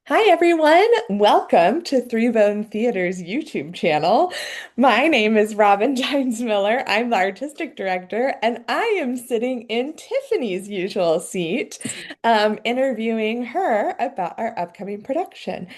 Hi, everyone. Welcome to Three Bone Theater's YouTube channel. My name is Robin Tynes-Miller. I'm the artistic director, and I am sitting in Tiffany's usual seat, interviewing her about our upcoming production.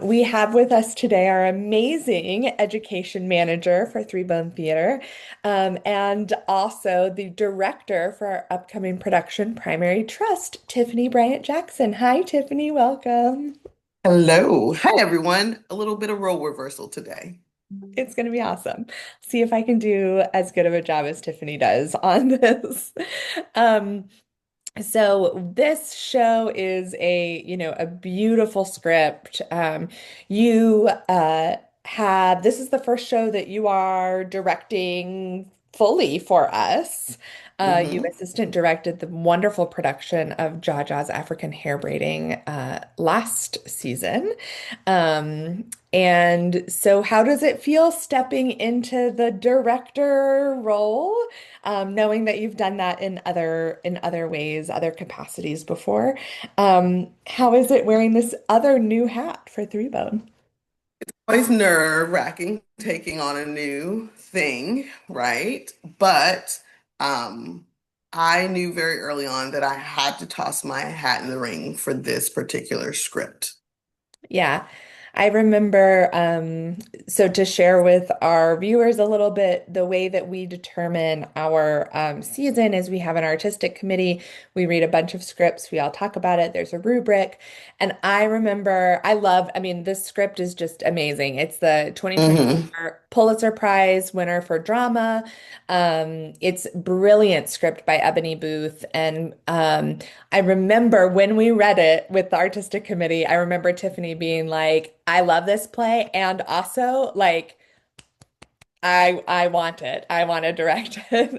We have with us today our amazing education manager for Three Bone Theater, and also the director for our upcoming production, Primary Trust, Tiffany Bryant-Jackson. Hi, Tiffany. Welcome. Hello. Hi, everyone. A little bit of role reversal today. It's going to be awesome. See if I can do as good of a job as Tiffany does on this. Um, so this show is a beautiful script. You have this is the first show that you are directing fully for us. You Hmm. assistant directed the wonderful production of Jaja's African Hair Braiding last season. And so how does it feel stepping into the director role? Knowing that you've done that in other ways, other capacities before. How is it wearing this other new hat for Three Bone? Always nerve-wracking taking on a new thing, right? But um, I knew very early on that I had to toss my hat in the ring for this particular script. Yeah, I remember. So to share with our viewers a little bit, the way that we determine our season is we have an artistic committee. We read a bunch of scripts. We all talk about it. There's a rubric. And I remember, I mean, this script is just amazing. It's the Hmm. 2024 Pulitzer Prize winner for drama. It's brilliant script by Ebony Booth. And I remember when we read it with the artistic committee, I remember Tiffany being like, I love this play and also like I want it. I want to direct it.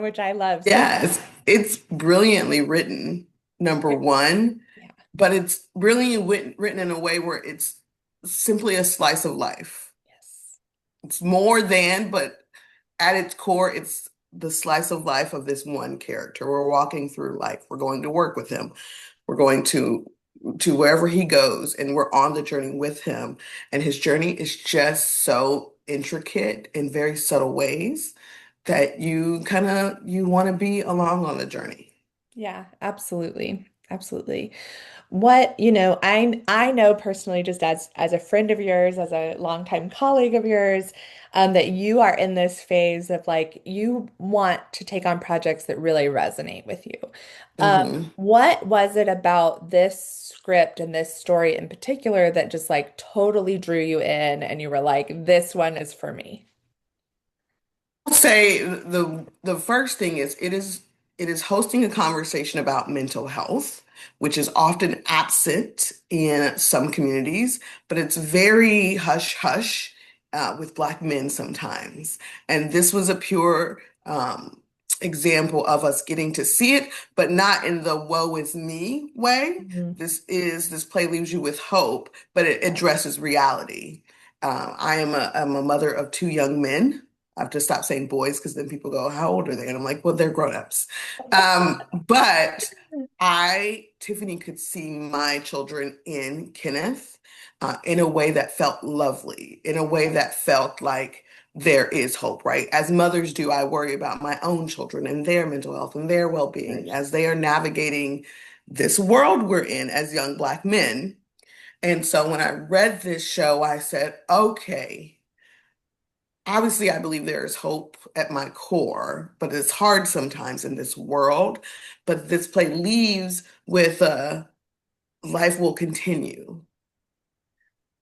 Which I love. So Yes, it's brilliantly written, number one, yeah. but it's brilliantly written in a way where it's simply a slice of life. Yes. It's more than, but at its core, it's the slice of life of this one character. We're walking through life. We're going to work with him. We're going to wherever he goes, and we're on the journey with him. And his journey is just so intricate in very subtle ways that you want to be along on the journey. Yeah, absolutely. Absolutely. I know personally, just as a friend of yours, as a longtime colleague of yours, that you are in this phase of like you want to take on projects that really resonate with you. Hmm. What was it about this script and this story in particular that just like totally drew you in and you were like, this one is for me? I'll say the first thing is it is hosting a conversation about mental health, which is often absent in some communities, but it's very hush hush with Black men sometimes. And this was a pure example of us getting to see it, but not in the woe is me way. Mhm. This play leaves you with hope, but it addresses reality. I'm a mother of two young men. I have to stop saying boys because then people go, "How old are they?" And I'm like, "Well, they're grown-ups." But Tiffany, could see my children in Kenneth in a way that felt lovely, in a way that felt like there is hope, right? As mothers do, I worry about my own children and their mental health and their well-being as they are navigating this world we're in as young Black men. And so when I read this show, I said, okay. Obviously, I believe there is hope at my core, but it's hard sometimes in this world. But this play leaves with life will continue.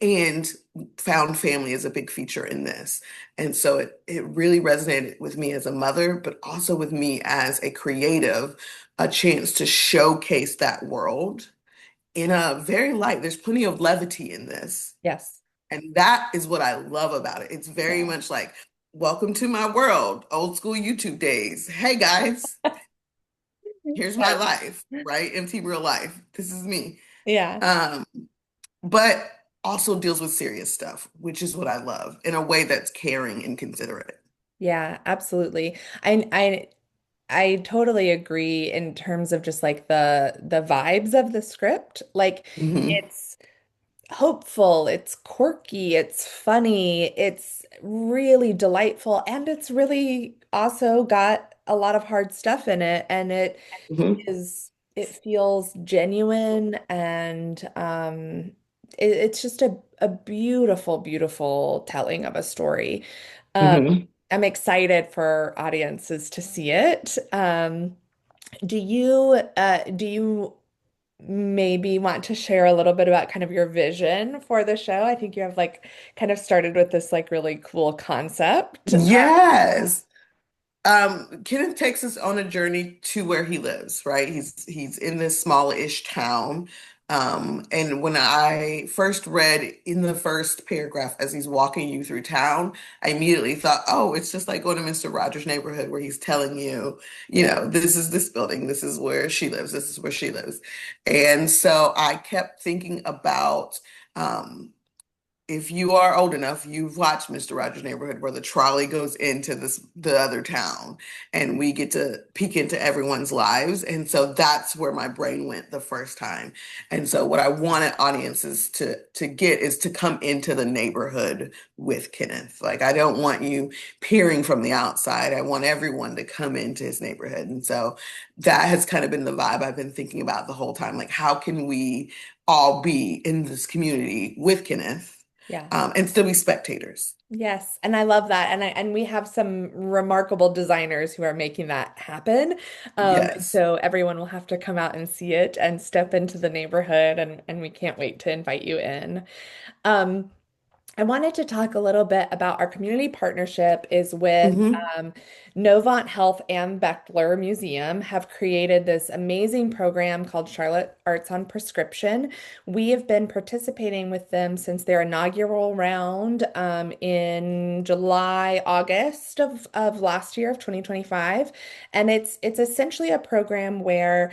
And found family is a big feature in this. And so it really resonated with me as a mother, but also with me as a creative, a chance to showcase that world in a very light, there's plenty of levity in this. Yes. And that is what I love about it. It's very Yeah. much like, welcome to my world, old school YouTube days. Hey guys, here's my Yes. life, right? Empty real life. This is me. Yeah. Um, but also deals with serious stuff, which is what I love in a way that's caring and considerate. Yeah, absolutely. I I totally agree in terms of just like the vibes of the script. Like Hmm. it's hopeful, it's quirky, it's funny, it's really delightful, and it's really also got a lot of hard stuff in it, and Hmm. it feels genuine and it's just a beautiful, beautiful telling of a story. Um, Hmm. I'm excited for audiences to see it. Do you maybe want to share a little bit about kind of your vision for the show? I think you have like kind of started with this like really cool concept. Yes. Kenneth takes us on a journey to where he lives, right? He's in this smallish town. And when I first read in the first paragraph as he's walking you through town, I immediately thought, oh, it's just like going to Mr. Rogers' neighborhood where he's telling you, this is this building, this is where she lives, this is where she lives. And so I kept thinking about if you are old enough, you've watched Mr. Rogers' Neighborhood where the trolley goes into the other town and we get to peek into everyone's lives. And so that's where my brain went the first time. And so what I wanted audiences to get is to come into the neighborhood with Kenneth. Like I don't want you peering from the outside. I want everyone to come into his neighborhood. And so that has kind of been the vibe I've been thinking about the whole time. Like how can we all be in this community with Kenneth? Yeah. And still be spectators. Yes, and I love that. And we have some remarkable designers who are making that happen. Yes. So everyone will have to come out and see it and step into the neighborhood and we can't wait to invite you in. Um, I wanted to talk a little bit about our community partnership is with Hmm. um, Novant Health and Beckler Museum have created this amazing program called Charlotte Arts on Prescription. We have been participating with them since their inaugural round in July, August of last year of 2025. And it's essentially a program where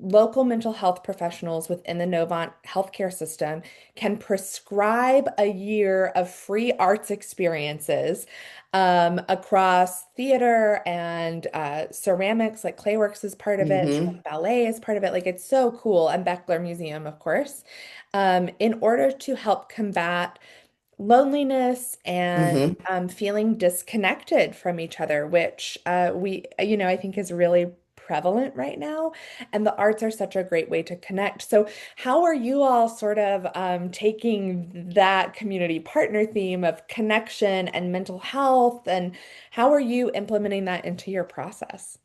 local mental health professionals within the Novant healthcare system can prescribe a year of free arts experiences across theater and ceramics, like Clayworks is part of it, Hmm. ballet is part of it. Like it's so cool, and Beckler Museum, of course, in order to help combat loneliness and Hmm. feeling disconnected from each other, which I think is really prevalent right now. And the arts are such a great way to connect. So, how are you all sort of taking that community partner theme of connection and mental health, and how are you implementing that into your process?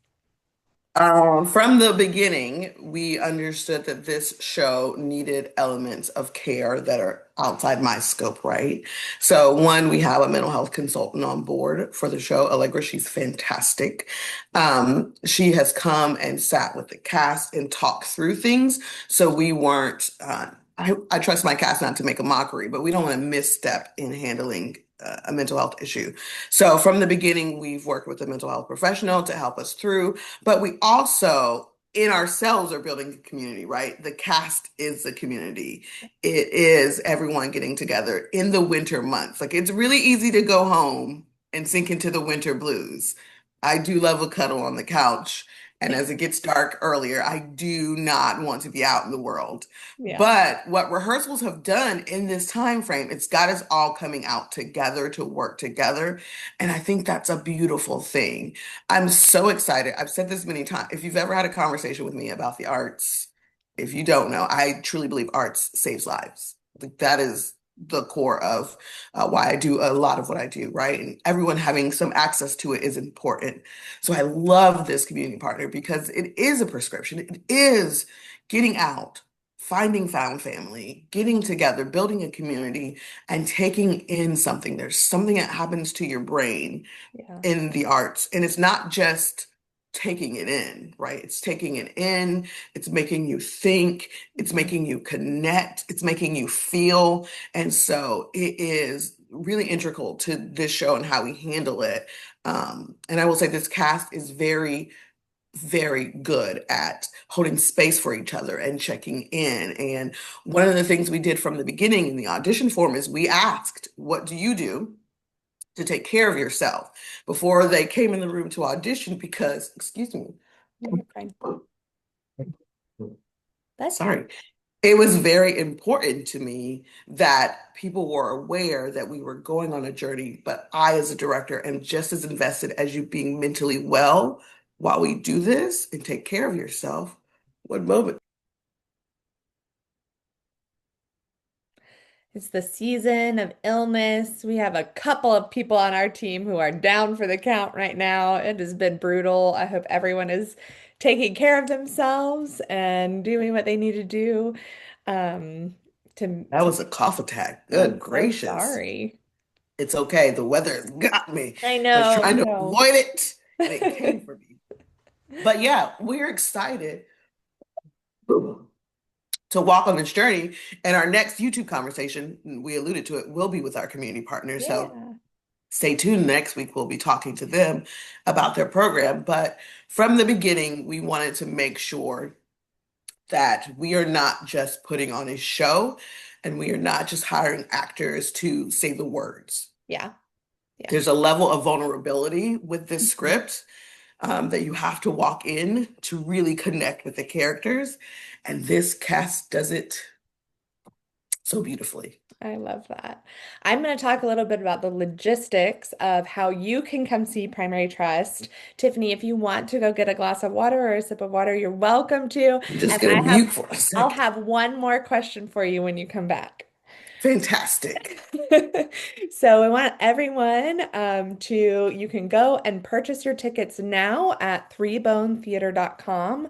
From the beginning, we understood that this show needed elements of care that are outside my scope, right? So, one, we have a mental health consultant on board for the show, Allegra. She's fantastic. She has come and sat with the cast and talked through things. So, we weren't, I trust my cast not to make a mockery, but we don't want to misstep in handling a mental health issue. So, from the beginning, we've worked with a mental health professional to help us through. But we also, in ourselves, are building a community, right? The cast is the community. It is everyone getting together in the winter months. Like it's really easy to go home and sink into the winter blues. I do love a cuddle on the couch. And as it gets dark earlier, I do not want to be out in the world. Yeah. But what rehearsals have done in this time frame, it's got us all coming out together to work together. And I think that's a beautiful thing. I'm so excited. I've said this many times. If you've ever had a conversation with me about the arts, if you don't know, I truly believe arts saves lives. Like that is the core of why I do a lot of what I do, right? And everyone having some access to it is important. So I love this community partner because it is a prescription. It is getting out, finding found family, getting together, building a community, and taking in something. There's something that happens to your brain Yeah. in the arts. And it's not just taking it in, right? It's taking it in, it's making you think, it's Mhm. making you connect, it's making you feel. And so it is really integral to this show and how we handle it. And I will say this cast is very, very good at holding space for each other and checking in. And one of the things we did from the beginning in the audition form is we asked, what do you do? to take care of yourself before they came in the room to audition because, excuse me, No, you're fine. Bless you. sorry, it was very important to me that people were aware that we were going on a journey, but I, as a director, am just as invested as you being mentally well while we do this and take care of yourself. One moment. It's the season of illness. We have a couple of people on our team who are down for the count right now. It has been brutal. I hope everyone is taking care of themselves and doing what they need to do. Um, That to was a cough attack. I'm Good so gracious. sorry. It's okay. The weather has got me. I I was know, I trying to know. avoid it and it came for me. But yeah, we're excited to walk on this journey. And our next YouTube conversation, we alluded to it, will be with our community partners. So Yeah. stay tuned. Next week, we'll be talking to them about their program. But from the beginning, we wanted to make sure that we are not just putting on a show and we are not just hiring actors to say the words. Yeah. Yeah. There's a level of vulnerability with this Mhm. script that you have to walk in to really connect with the characters. And this cast does it so beautifully. I love that. I'm going to talk a little bit about the logistics of how you can come see Primary Trust. Tiffany, if you want to go get a glass of water or a sip of water, you're welcome to. I'm just And gonna mute for a I'll second. have one more question for you when you come back. Fantastic. So I want everyone you can go and purchase your tickets now at threebonetheater.com.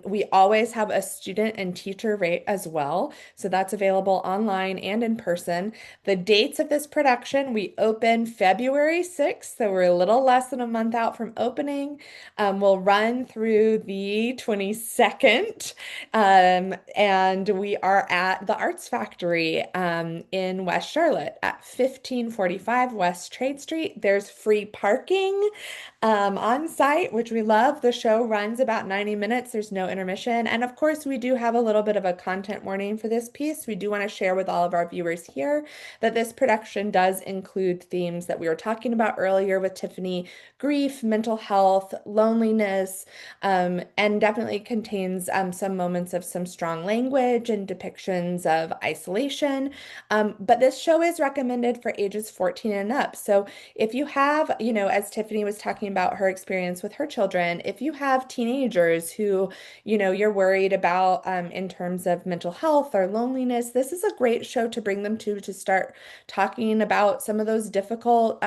We always have a student and teacher rate as well. So that's available online and in person. The dates of this production, we open February 6th, so we're a little less than a month out from opening. We'll run through the 22nd. And we are at the Arts Factory in West Charlotte at 1545 West Trade Street. There's free parking on site, which we love. The show runs about 90 minutes. There's no intermission. And of course, we do have a little bit of a content warning for this piece. We do want to share with all of our viewers here that this production does include themes that we were talking about earlier with Tiffany: grief, mental health, loneliness, and definitely contains some moments of some strong language and depictions of isolation. But this show is recommended for ages 14 and up. So if you have, as Tiffany was talking about her experience with her children, if you have teenagers who, you're worried about in terms of mental health or loneliness, this is a great show to bring them to start talking about some of those difficult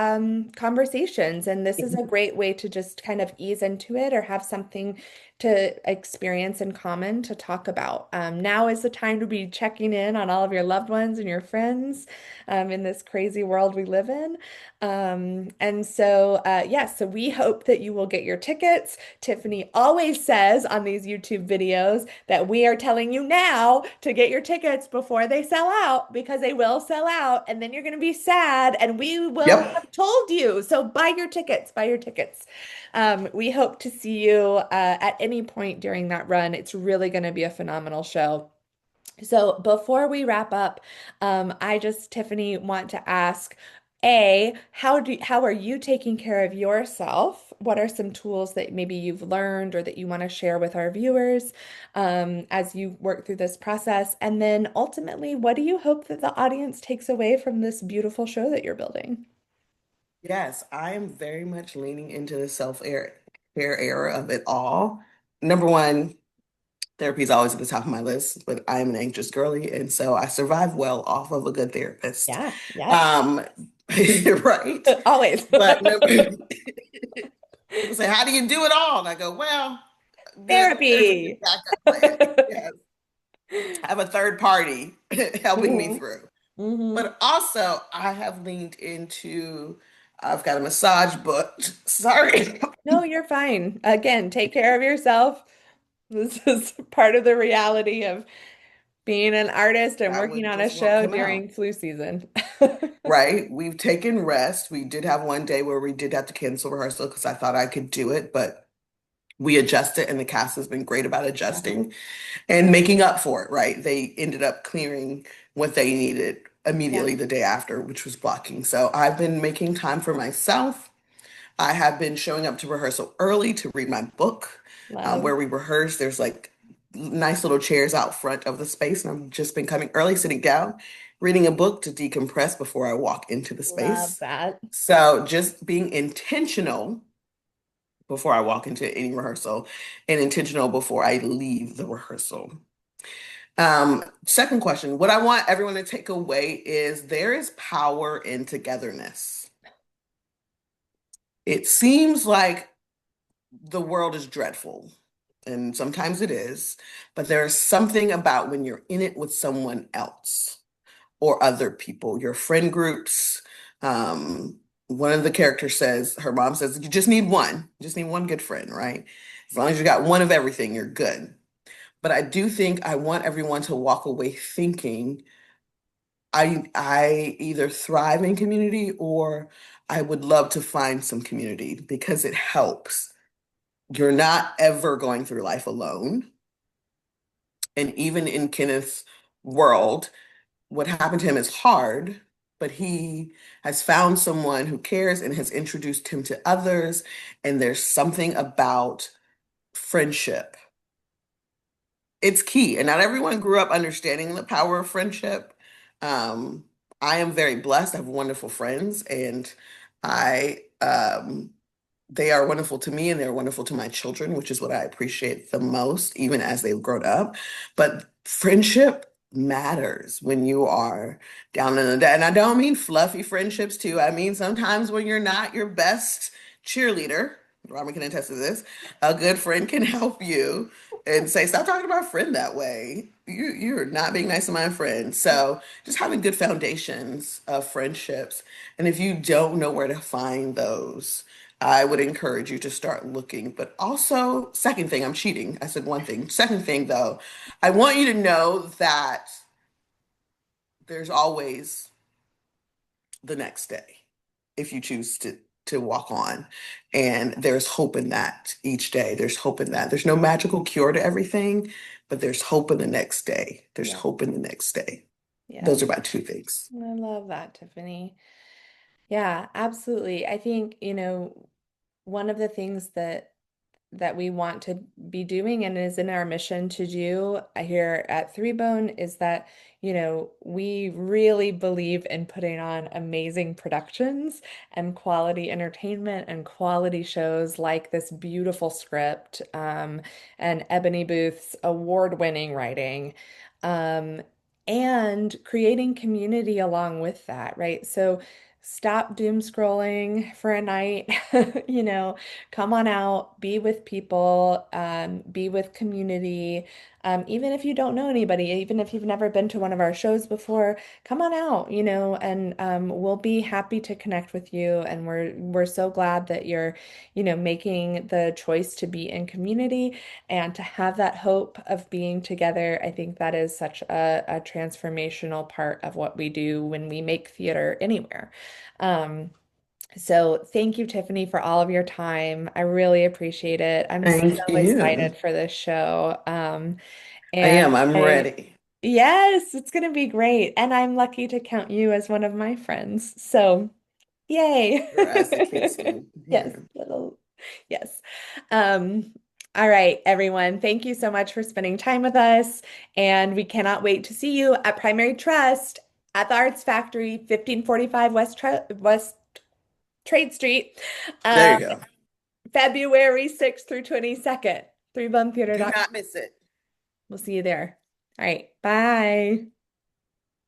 conversations. And this is a great way to just kind of ease into it or have something to experience in common to talk about. Now is the time to be checking in on all of your loved ones and your friends in this crazy world we live in. So we hope that you will get your tickets. Tiffany always says on these YouTube videos that we are telling you now to get your tickets before they sell out because they will sell out and then you're going to be sad and we will Yep. have told you. So buy your tickets, buy your tickets. We hope to see you at any point during that run. It's really going to be a phenomenal show. So before we wrap up, Tiffany, want to ask, how are you taking care of yourself? What are some tools that maybe you've learned or that you want to share with our viewers as you work through this process? And then ultimately, what do you hope that the audience takes away from this beautiful show that you're building? Yes, I am very much leaning into the self-care era of it all. Number one, therapy is always at the top of my list, but I am an anxious girly, and so I survive well off of a good therapist. Yeah, yes. Um, right. Always. But number, people say, "How do you do it all?" And I go, "Well, there's a good Therapy. backup plan. Yes, I have a third party helping me hmm through." hmm But also, I have leaned into. I've got a massage booked. Sorry. No, you're fine. Again, take care of yourself. This is part of the reality of being an artist and That working one on a just won't show come out. during flu season. Right? We've taken rest. We did have one day where we did have to cancel rehearsal because I thought I could do it, but we adjusted and the cast has been great about Yeah. adjusting and making up for it, right? They ended up clearing what they needed. Yeah. immediately the day after, which was blocking. So I've been making time for myself. I have been showing up to rehearsal early to read my book. Love. Where we rehearse, there's like nice little chairs out front of the space, and I've just been coming early, sitting down, reading a book to decompress before I walk into the Love space. that. So just being intentional before I walk into any rehearsal and intentional before I leave the rehearsal. Second question, what I want everyone to take away is there is power in togetherness. It seems like the world is dreadful, and sometimes it is, but there is something about when you're in it with someone else or other people, your friend groups. Um, One of the characters says, her mom says, you just need one good friend, right? As long as you got one of everything, you're good. But I do think I want everyone to walk away thinking, I either thrive in community or I would love to find some community because it helps. You're not ever going through life alone. And even in Kenneth's world, what happened to him is hard, but he has found someone who cares and has introduced him to others. And there's something about friendship. It's key. And not everyone grew up understanding the power of friendship. Um, I am very blessed. I have wonderful friends, and I they are wonderful to me and they're wonderful to my children, which is what I appreciate the most, even as they've grown up. But friendship matters when you are down in the day. And I don't mean fluffy friendships too. I mean sometimes when you're not your best cheerleader, Robin can attest to this, a good friend can help you and say, stop talking about friend that way. You're not being nice to my friend. So just having good foundations of friendships. And if you don't know where to find those, I would encourage you to start looking. But also, second thing, I'm cheating. I said one thing. Second thing, though, I want you to know that there's always the next day if you choose to walk on. And there's hope in that each day. There's hope in that. There's no magical cure to everything, but there's hope in the next day. There's Yeah. hope in the next day. Yes. Those are my two things. I love that, Tiffany. Yeah, absolutely. I think, one of the things that we want to be doing and is in our mission to do here at Three Bone is that, we really believe in putting on amazing productions and quality entertainment and quality shows like this beautiful script, and Ebony Booth's award-winning writing. Um, and creating community along with that, right? So stop doom scrolling for a night, you know, come on out, be with people, be with community. Even if you don't know anybody, even if you've never been to one of our shows before, come on out, and we'll be happy to connect with you. And we're so glad that you're, making the choice to be in community and to have that hope of being together. I think that is such a transformational part of what we do when we make theater anywhere. Um, so thank you, Tiffany, for all of your time. I really appreciate it. I'm so Thank you. excited for this show. I And am. I'm ready. yes, it's going to be great. And I'm lucky to count you as one of my friends. So yay. Or as the case may be Yes, here. little, yes. Um, all right, everyone. Thank you so much for spending time with us. And we cannot wait to see you at Primary Trust at the Arts Factory, 1545 West Trade Street, There uh, you go. February 6th through 22nd, Do 3buntheater.com. not miss it. We'll see you there. All right, bye.